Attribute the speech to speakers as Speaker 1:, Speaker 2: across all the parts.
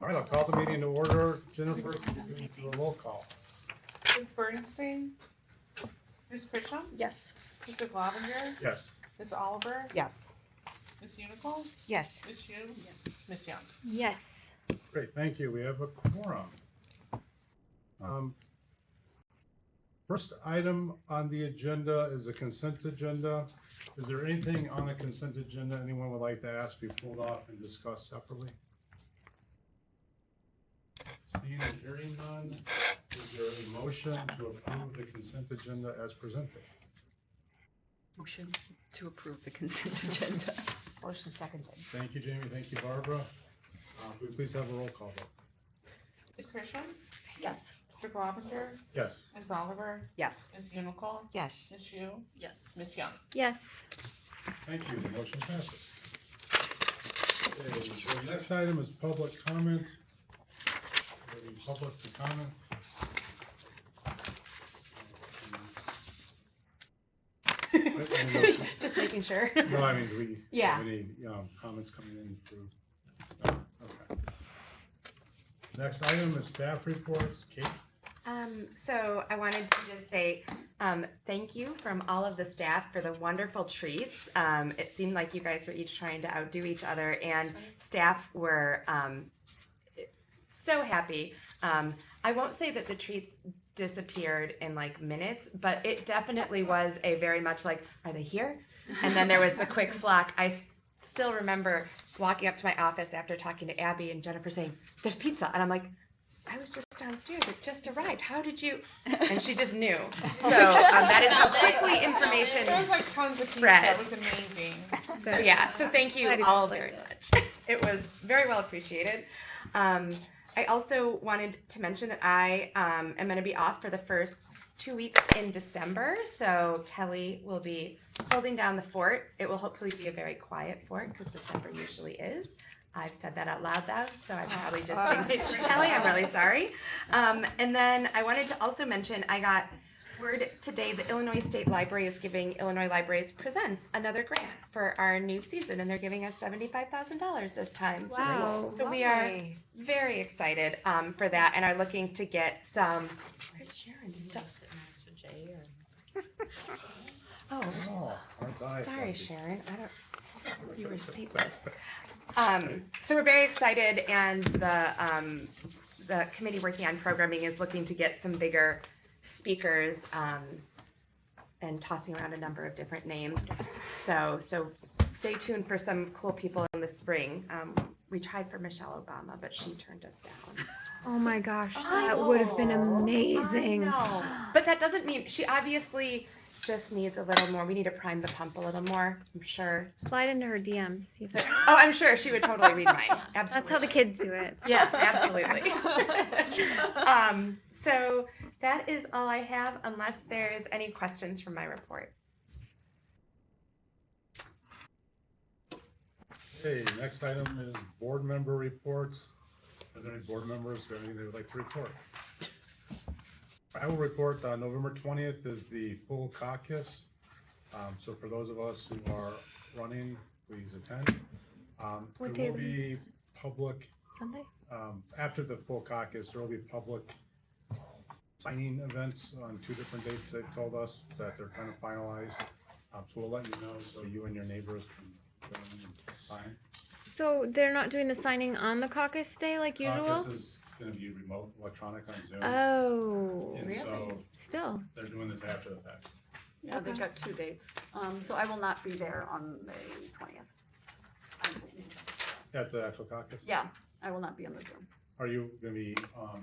Speaker 1: All right, I'll call the meeting to order. Jennifer, can you do a roll call?
Speaker 2: Ms. Bernstein? Ms. Christian?
Speaker 3: Yes.
Speaker 2: Mr. Glovinger?
Speaker 1: Yes.
Speaker 2: Ms. Oliver?
Speaker 3: Yes.
Speaker 2: Ms. Unical?
Speaker 3: Yes.
Speaker 2: Ms. Yu? Yes. Ms. Young?
Speaker 3: Yes.
Speaker 1: Great, thank you. We have a quorum. First item on the agenda is a consent agenda. Is there anything on the consent agenda anyone would like to ask be pulled off and discussed separately? Seeing and hearing none, is there a motion to approve the consent agenda as presented?
Speaker 3: Motion to approve the consent agenda. Motion seconded.
Speaker 1: Thank you, Jamie. Thank you, Barbara. Could we please have a roll call vote?
Speaker 2: Ms. Christian?
Speaker 3: Yes.
Speaker 2: Mr. Glovinger?
Speaker 1: Yes.
Speaker 2: Ms. Oliver?
Speaker 3: Yes.
Speaker 2: Ms. Unical?
Speaker 3: Yes.
Speaker 2: Ms. Yu?
Speaker 3: Yes.
Speaker 2: Ms. Young?
Speaker 3: Yes.
Speaker 1: Thank you. The motion passes. Okay, so the next item is public comment. Any public to comment?
Speaker 4: Just making sure.
Speaker 1: No, I mean, do we
Speaker 4: Yeah.
Speaker 1: have any comments coming in through? No? Okay. Next item is staff reports. Kate?
Speaker 4: So I wanted to just say thank you from all of the staff for the wonderful treats. It seemed like you guys were each trying to outdo each other, and staff were so happy. I won't say that the treats disappeared in like minutes, but it definitely was a very much like, are they here? And then there was a quick flock. I still remember walking up to my office after talking to Abby and Jennifer saying, there's pizza. And I'm like, I was just downstairs. It just arrived. How did you? And she just knew. So that is how quickly information
Speaker 2: There was like tons of pizza.
Speaker 4: spread.
Speaker 2: That was amazing.
Speaker 4: So yeah, so thank you all very much. It was very well appreciated. I also wanted to mention that I am going to be off for the first 2 weeks in December. So Kelly will be holding down the fort. It will hopefully be a very quiet fort because December usually is. I've said that out loud though, so I probably just jinxed it for Kelly. I'm really sorry. And then I wanted to also mention I got word today the Illinois State Library is giving Illinois Libraries Presents another grant for our new season, and they're giving us $75,000 this time.
Speaker 3: Wow.
Speaker 4: So we are very excited for that, and are looking to get some. Where's Sharon's stuff? Oh,
Speaker 1: aren't I
Speaker 4: sorry,
Speaker 1: lucky?
Speaker 4: Sharon. I don't. You receive this. So we're very excited, and the committee working on programming is looking to get some bigger speakers and tossing around a number of different names. So stay tuned for some cool people in the spring. We tried for Michelle Obama, but she turned us down.
Speaker 5: Oh my gosh, that would have been amazing.
Speaker 4: I know. But that doesn't mean she obviously just needs a little more. We need to prime the pump a little more, I'm sure.
Speaker 5: Slide into her DMs.
Speaker 4: So, oh, I'm sure she would totally read mine. Absolutely.
Speaker 5: That's how the kids do it.
Speaker 4: Yeah, absolutely. So that is all I have, unless there's any questions from my report.
Speaker 1: Okay, next item is board member reports. Are there any board members who have anything they would like to report? I will report on November 20th is the full caucus. So for those of us who are running, please attend.
Speaker 5: What
Speaker 1: There
Speaker 5: day
Speaker 1: will
Speaker 5: of the
Speaker 1: be public,
Speaker 5: Sunday?
Speaker 1: after the full caucus, there will be public signing events on 2 different dates. They've told us that they're kind of finalized. So we'll let you know so you and your neighbors can go in and sign.
Speaker 5: So they're not doing the signing on the caucus day like usual?
Speaker 1: Caucus is going to be remote, electronic on Zoom.
Speaker 5: Oh,
Speaker 1: And so
Speaker 5: still.
Speaker 1: they're doing this after the fact.
Speaker 3: Yeah, they've got 2 dates. So I will not be there on the 20th.
Speaker 1: At the actual caucus?
Speaker 3: Yeah, I will not be on the Zoom.
Speaker 1: Are you going to be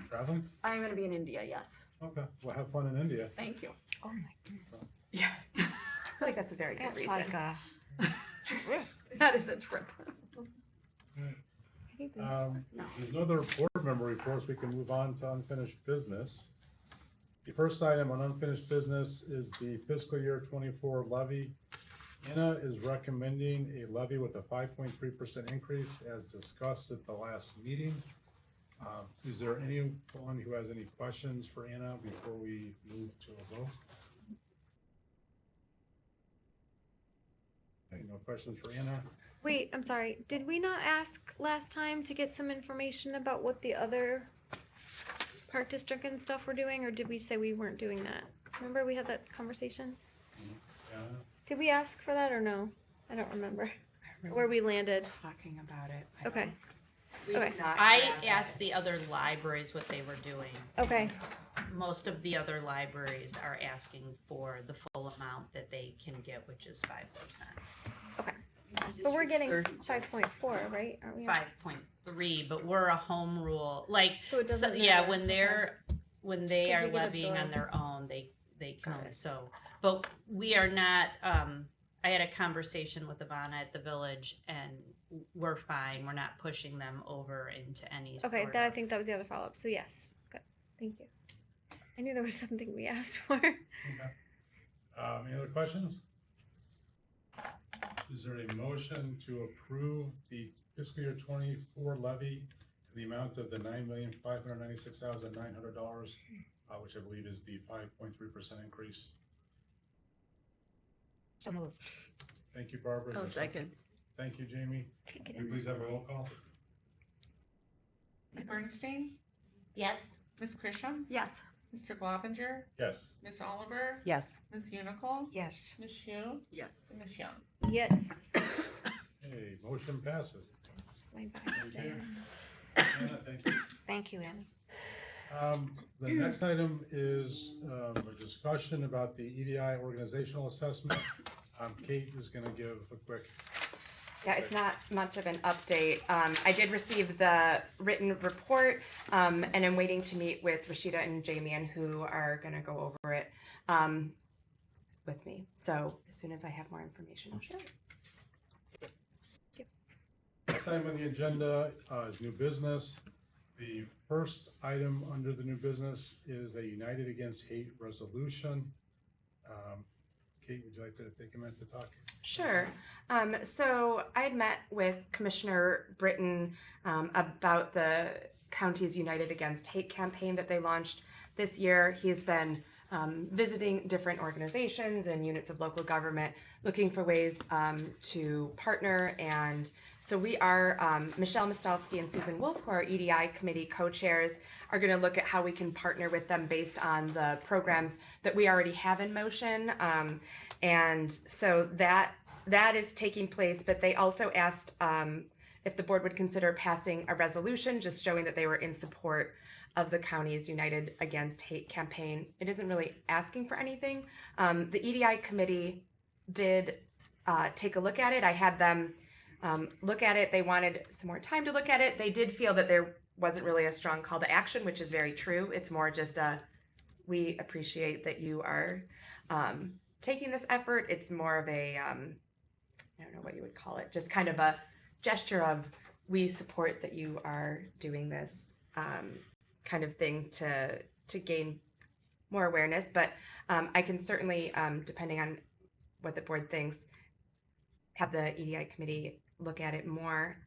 Speaker 1: traveling?
Speaker 3: I'm going to be in India, yes.
Speaker 1: Okay, well, have fun in India.
Speaker 3: Thank you.
Speaker 4: Oh my goodness. Yeah. I feel like that's a very good
Speaker 6: That's
Speaker 4: reason.
Speaker 6: like a
Speaker 3: That is a trip.
Speaker 1: There's no other board member reports. We can move on to unfinished business. The first item on unfinished business is the fiscal year 24 levy. Anna is recommending a levy with a 5.3% increase as discussed at the last meeting. Is there anyone who has any questions for Anna before we move to a vote? Okay, no questions for Anna?
Speaker 5: Wait, I'm sorry. Did we not ask last time to get some information about what the other park district and stuff were doing, or did we say we weren't doing that? Remember we had that conversation?
Speaker 1: Anna?
Speaker 5: Did we ask for that or no? I don't remember
Speaker 4: I remember
Speaker 5: where we landed.
Speaker 4: talking about it. I
Speaker 5: Okay.
Speaker 4: don't- we
Speaker 5: Okay.
Speaker 4: did not
Speaker 6: I
Speaker 4: grab
Speaker 6: asked
Speaker 4: it.
Speaker 6: the other libraries what they were doing.
Speaker 5: Okay.
Speaker 6: Most of the other libraries are asking for the full amount that they can get, which is 5%.
Speaker 5: But we're getting 5.4, right? Aren't we?
Speaker 6: 5.3, but we're a home rule, like,
Speaker 5: So it doesn't
Speaker 6: yeah,
Speaker 5: matter.
Speaker 6: when when they
Speaker 5: 'Cause
Speaker 6: are
Speaker 5: we can
Speaker 6: levying on
Speaker 5: absorb.
Speaker 6: their own, they can
Speaker 4: Got
Speaker 6: only
Speaker 4: it.
Speaker 6: so. But we are not, I had a conversation with Ivana at the village, and we're fine, we're not pushing them over into any
Speaker 5: Okay,
Speaker 6: sort
Speaker 5: that I
Speaker 6: of.
Speaker 5: think that was the other follow-up. So yes. Good. Thank you. I knew there was something we asked for.
Speaker 1: Okay. Any other questions? Is there a motion to approve the fiscal year 24 levy in the amount of the $9,596,900, which I believe is the 5.3% increase?
Speaker 7: So moved.
Speaker 1: Thank you, Barbara. Is
Speaker 7: Oh,
Speaker 1: there a second?
Speaker 7: second.
Speaker 1: Thank you, Jamie.
Speaker 5: Can't get
Speaker 1: Can we
Speaker 5: in
Speaker 1: please have a roll call?
Speaker 2: Ms. Bernstein?
Speaker 4: Yes.
Speaker 2: Ms. Christian?
Speaker 3: Yes.
Speaker 2: Mr. Globinger?
Speaker 1: Yes.
Speaker 2: Ms. Oliver?
Speaker 4: Yes.
Speaker 2: Ms. Unical?
Speaker 7: Yes.
Speaker 2: Ms. Hugh?
Speaker 3: Yes.
Speaker 2: And Ms. Young?
Speaker 5: there. Yes.
Speaker 1: Okay, motion passes.
Speaker 5: My bad
Speaker 1: Thank
Speaker 5: today.
Speaker 1: you. Anna, thank you.
Speaker 7: Thank you, Annie.
Speaker 1: The next item is a discussion about the EDI organizational assessment. Kate is going to give a quick.
Speaker 4: Yeah, it's not much of an update. I did receive the written report, and I'm waiting to meet with Rashida and Jamie, who are going to go over it with me. So as soon as I have more information, I'll share it.
Speaker 1: Next item on the agenda is new business. The first item under the new business is a United Against Hate resolution. Kate, would you like to take a minute to talk?
Speaker 4: Sure. So I had met with Commissioner Britton about the county's United Against Hate campaign that they launched this year. He's been visiting different organizations and units of local government looking for ways to partner. And so we are, Michelle Mostalski and Susan Wolf, who are EDI committee co-chairs, are going to look at how we can partner with them based on the programs that we already have in motion. And so that is taking place, but they also asked if the board would consider passing a resolution just showing that they were in support of the county's United Against Hate campaign. It isn't really asking for anything. The EDI committee did take a look at it. I had them look at it. They wanted some more time to look at it. They did feel that there wasn't really a strong call to action, which is very true. It's more just we appreciate that you are taking this effort. It's more of a, I don't know what you would call it, just kind of a gesture of we support that you are doing this kind of thing to gain more awareness. But I can certainly, depending on what the board thinks, have the EDI committee look at it more.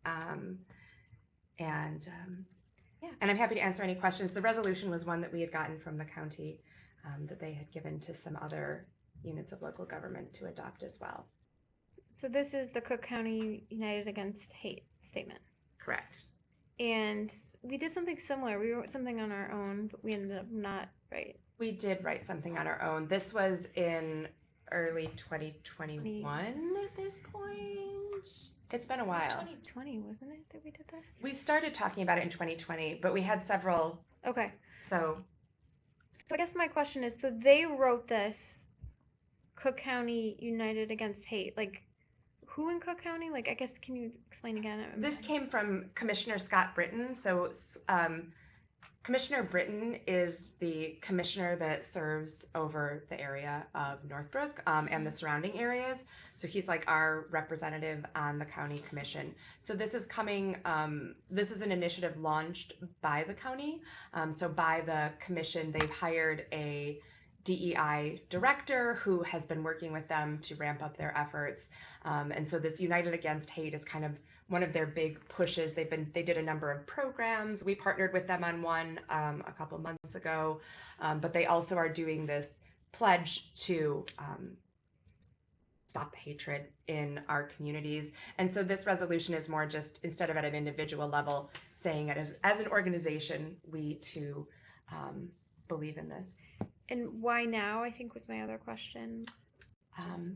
Speaker 4: Yeah, and I'm happy to answer any questions. The resolution was one that we had gotten from the county that they had given to some other units of local government to adopt as well.
Speaker 5: So this is the Cook County United Against Hate statement.
Speaker 4: Correct.
Speaker 5: And we did something similar. We wrote something on our own, but we ended up not right.
Speaker 4: We did write something on our own. This was in early 2021 at this point. It's been a
Speaker 5: It was
Speaker 4: while.
Speaker 5: 2020, wasn't it, that we did this?
Speaker 4: We started talking about it in 2020, but we had several.
Speaker 5: Okay.
Speaker 4: So
Speaker 5: So I guess my question is, so they wrote this, Cook County United Against Hate. Like, who in Cook County? Like, I guess, can you explain again?
Speaker 4: this came from Commissioner Scott Britton. So Commissioner Britton is the commissioner that serves over the area of Northbrook and the surrounding areas. So he's like our representative on the county commission. So this is coming, this is an initiative launched by the county. So by the commission, they've hired a DEI director who has been working with them to ramp up their efforts. And so this United Against Hate is kind of one of their big pushes. They did a number of programs. We partnered with them on one a couple months ago, but they also are doing this pledge to stop hatred in our communities. And so this resolution is more just, instead of at an individual level, saying it as an organization, we too believe in this.
Speaker 5: And why now, I think was my other question.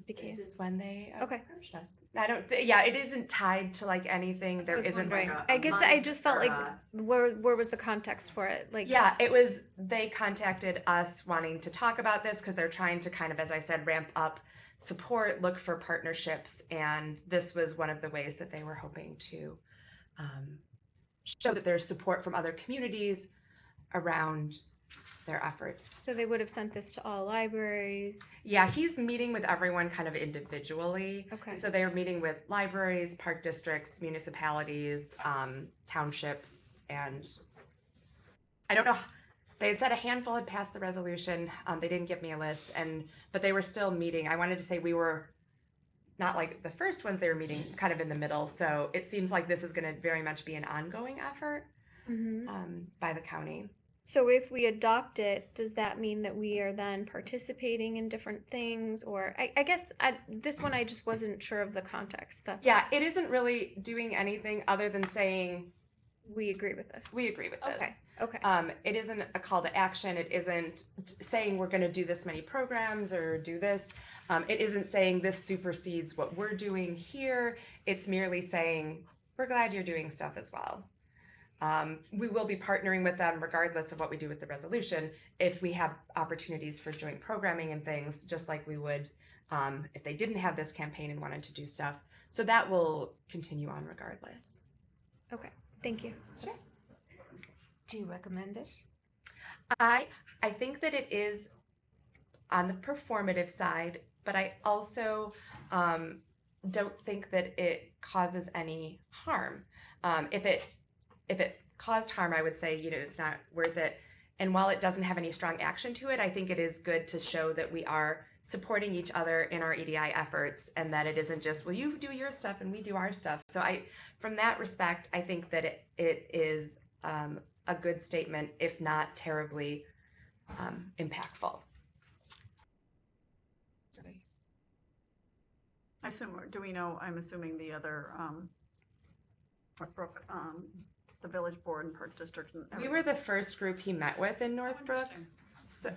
Speaker 4: This is when they
Speaker 5: Okay.
Speaker 4: approached us. I don't, yeah, it isn't tied to like anything. There isn't like a
Speaker 5: I guess I
Speaker 4: month
Speaker 5: just felt
Speaker 4: or
Speaker 5: like
Speaker 4: a-
Speaker 5: where was the context for it? Like,
Speaker 4: yeah, it was, they contacted us wanting to talk about this because they're trying to kind of, as I said, ramp up support, look for partnerships, and this was one of the ways that they were hoping to show that there's support from other communities around their efforts.
Speaker 5: so they would have sent this to all libraries.
Speaker 4: Yeah, he's meeting with everyone kind of individually.
Speaker 5: Okay.
Speaker 4: So they are meeting with libraries, park districts, municipalities, townships, and I don't know. They had said a handful had passed the resolution. They didn't give me a list, but they were still meeting. I wanted to say we were not like the first ones. They were meeting kind of in the middle. So it seems like this is going to very much be an ongoing effort
Speaker 5: Mm-hmm.
Speaker 4: by the county.
Speaker 5: So if we adopt it, does that mean that we are then participating in different things? Or I guess this one I just wasn't sure of the context. That's
Speaker 4: Yeah, it isn't really doing anything other than saying
Speaker 5: we agree with this.
Speaker 4: we agree with this.
Speaker 5: Okay. Okay.
Speaker 4: It isn't a call to action. It isn't saying we're going to do this many programs or do this. It isn't saying this supersedes what we're doing here. It's merely saying we're glad you're doing stuff as well. We will be partnering with them regardless of what we do with the resolution if we have opportunities for joint programming and things, just like we would if they didn't have this campaign and wanted to do stuff. So that will continue on regardless.
Speaker 5: Okay. Thank you.
Speaker 4: Sure.
Speaker 7: Do you recommend this?
Speaker 4: I think that it is on the performative side, but I also don't think that it causes any harm. If it caused harm, I would say, it's not worth it. And while it doesn't have any strong action to it, I think it is good to show that we are supporting each other in our EDI efforts, and that it isn't just, well, you do your stuff and we do our stuff. So from that respect, I think that it is a good statement, if not terribly impactful.
Speaker 3: I assume, do we know, I'm assuming the other, Northbrook, the village board and park district. And
Speaker 4: We were the first group he met with in Northbrook. So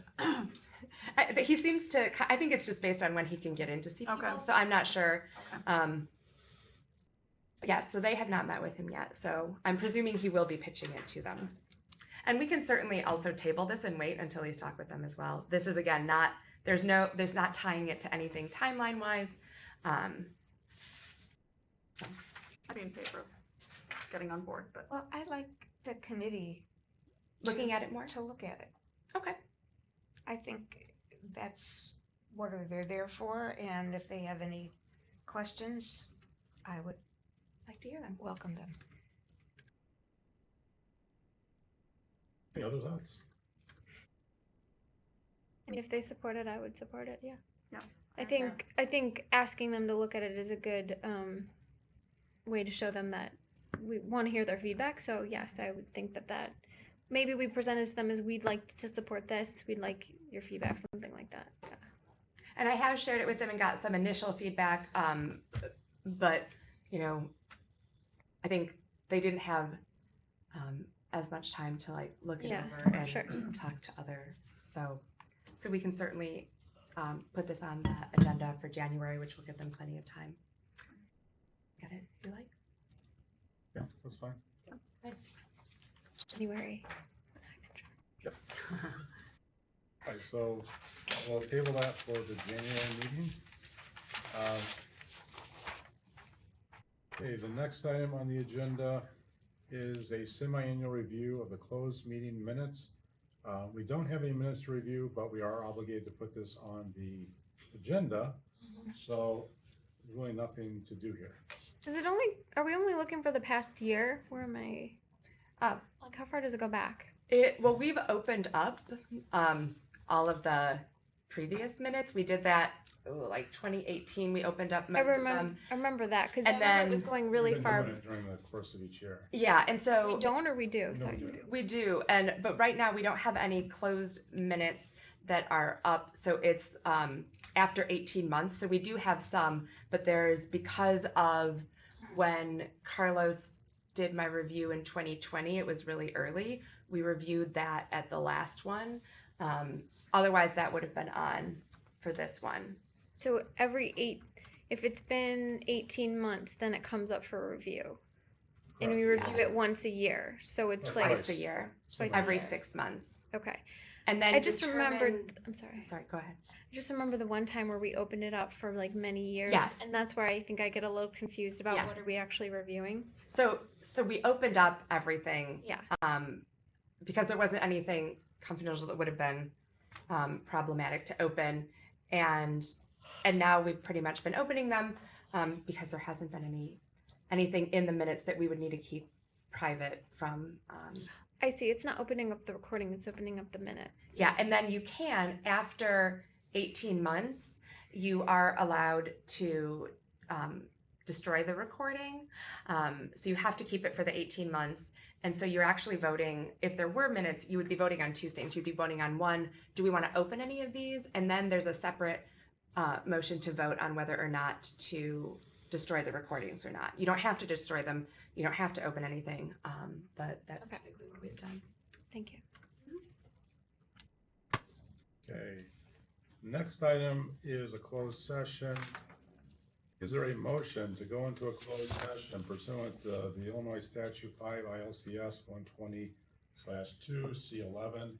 Speaker 4: he seems to, I think it's just based on when he can get in to see people.
Speaker 3: Okay.
Speaker 4: So I'm not sure.
Speaker 3: Okay.
Speaker 4: Yeah, so they had not met with him yet. So I'm presuming he will be pitching it to them. And we can certainly also table this and wait until he's talked with them as well. This is, again, there's not tying it to anything timeline wise.
Speaker 3: I'd be in favor of getting on board, but
Speaker 7: Well, I like the committee
Speaker 4: Looking at it more?
Speaker 7: to look at it.
Speaker 4: Okay.
Speaker 7: I think that's what they're there for, and if they have any questions, I would
Speaker 4: Like to hear them.
Speaker 7: welcome them.
Speaker 1: Any other thoughts?
Speaker 5: And if they support it, I would support it. Yeah.
Speaker 3: Yeah.
Speaker 5: I think asking them to look at it is a good way to show them that we want to hear their feedback. So yes, I would think that maybe we present it to them as we'd like to support this. We'd like your feedback, something like that. Yeah.
Speaker 4: And I have shared it with them and got some initial feedback, but I think they didn't have as much time to like look it
Speaker 5: Yeah,
Speaker 4: over and
Speaker 5: sure.
Speaker 4: talk to other. So we can certainly put this on the agenda for January, which will give them plenty of time. Got it? If you like?
Speaker 1: Yeah, that's fine.
Speaker 5: January.
Speaker 1: All right, so we'll table that for the January meeting. Okay, the next item on the agenda is a semi-annual review of the closed meeting minutes. We don't have any minutes to review, but we are obligated to put this on the agenda. So there's really nothing to do here.
Speaker 5: Are we only looking for the past year? Where am I? Like how far does it go back?
Speaker 4: Well, we've opened up all of the previous minutes. We did that like 2018. We opened up most of them.
Speaker 5: I remember that because
Speaker 4: And
Speaker 5: it was
Speaker 4: then-
Speaker 5: going really
Speaker 1: We've been
Speaker 5: far.
Speaker 1: doing it during the course of each year.
Speaker 4: Yeah, and so
Speaker 5: We don't or we do?
Speaker 1: No,
Speaker 5: Sorry.
Speaker 1: we do.
Speaker 4: we do, but right now we don't have any closed minutes that are up. So it's after 18 months. So we do have some, but there's because of when Carlos did my review in 2020, it was really early. We reviewed that at the last one. Otherwise, that would have been on for this one.
Speaker 5: So if it's been 18 months, then it comes up for review. And we review
Speaker 4: Yes.
Speaker 5: it once a year. So it's
Speaker 1: Right.
Speaker 5: like,
Speaker 4: Twice a year,
Speaker 5: Twice a
Speaker 4: every
Speaker 5: year.
Speaker 4: 6 months.
Speaker 5: okay.
Speaker 4: And then
Speaker 5: I just remembered,
Speaker 4: determine-
Speaker 5: I'm sorry.
Speaker 4: Sorry, go ahead.
Speaker 5: I just remember the one time where we opened it up for like many years.
Speaker 4: Yes.
Speaker 5: And that's where I think I get a little confused about
Speaker 4: Yeah.
Speaker 5: what are we actually reviewing.
Speaker 4: So we opened up everything.
Speaker 5: Yeah.
Speaker 4: Because there wasn't anything confidential that would have been problematic to open, and now we've pretty much been opening them because there hasn't been anything in the minutes that we would need to keep private from.
Speaker 5: I see. It's not opening up the recording, it's opening up the minutes.
Speaker 4: Yeah, and then you can, after 18 months, you are allowed to destroy the recording. So you have to keep it for the 18 months. And so you're actually voting, if there were minutes, you would be voting on two things. You'd be voting on one, do we want to open any of these? And then there's a separate motion to vote on whether or not to destroy the recordings or not. You don't have to destroy them. You don't have to open anything, but that's
Speaker 5: Okay.
Speaker 4: typically what we've done.
Speaker 5: Thank you.
Speaker 1: Okay. Next item is a closed session. Is there a motion to go into a closed session pursuant to the Illinois Statute 5 ILCS 120/2 C11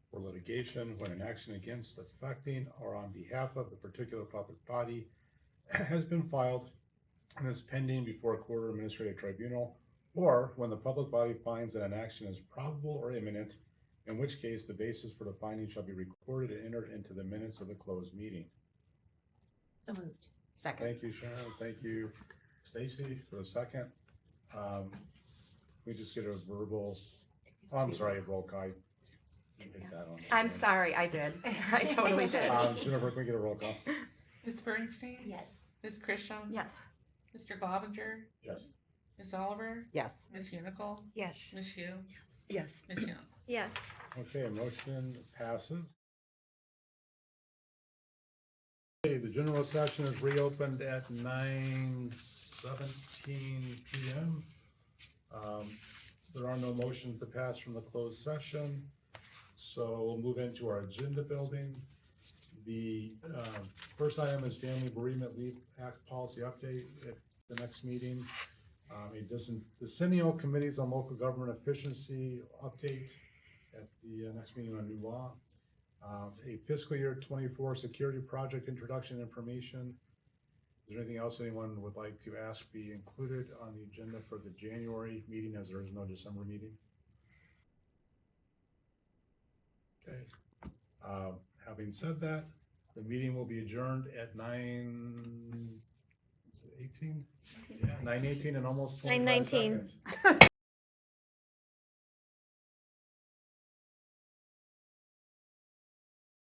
Speaker 1: for litigation when an action against, affecting, or on behalf of the particular public body has been filed and is pending before a court or administrative tribunal, or when the public body finds that an action is probable or imminent, in which case the basis for the finding shall be recorded and entered into the minutes of the closed meeting.
Speaker 4: So moved. Second.
Speaker 1: Thank you, Sharon. Thank you, Stacy, for the second. We just get a verbal, I'm sorry, roll call. You hit that on.
Speaker 4: I'm sorry, I did. I totally did.
Speaker 1: Jennifer, can we get a roll call?
Speaker 2: Ms. Bernstein?
Speaker 4: Yes.
Speaker 2: Ms. Christian?
Speaker 3: Yes.
Speaker 2: Mr. Globinger?
Speaker 1: Yes.
Speaker 2: Ms. Oliver?
Speaker 3: Yes.
Speaker 2: Ms. Unical?
Speaker 7: Yes.
Speaker 2: Ms. Shu?
Speaker 4: Yes.
Speaker 2: Ms. Young?
Speaker 5: Yes.
Speaker 1: Okay, motion passes. Okay, the general session is reopened at 9:17 PM. There are no motions to pass from the closed session, so we'll move into our agenda building. The first item is Family Bereavement Leave Act Policy Update at the next meeting. A decennial committees on local government efficiency update at the next meeting on new law. A fiscal year 24 security project introduction information. Is there anything else anyone would like to ask be included on the agenda for the January meeting, as there is no December meeting? Okay. Having said that, the meeting will be adjourned at 9:18? Yeah, 9:18 and almost 25
Speaker 5: 9:19.
Speaker 3: Oh,
Speaker 1: seconds.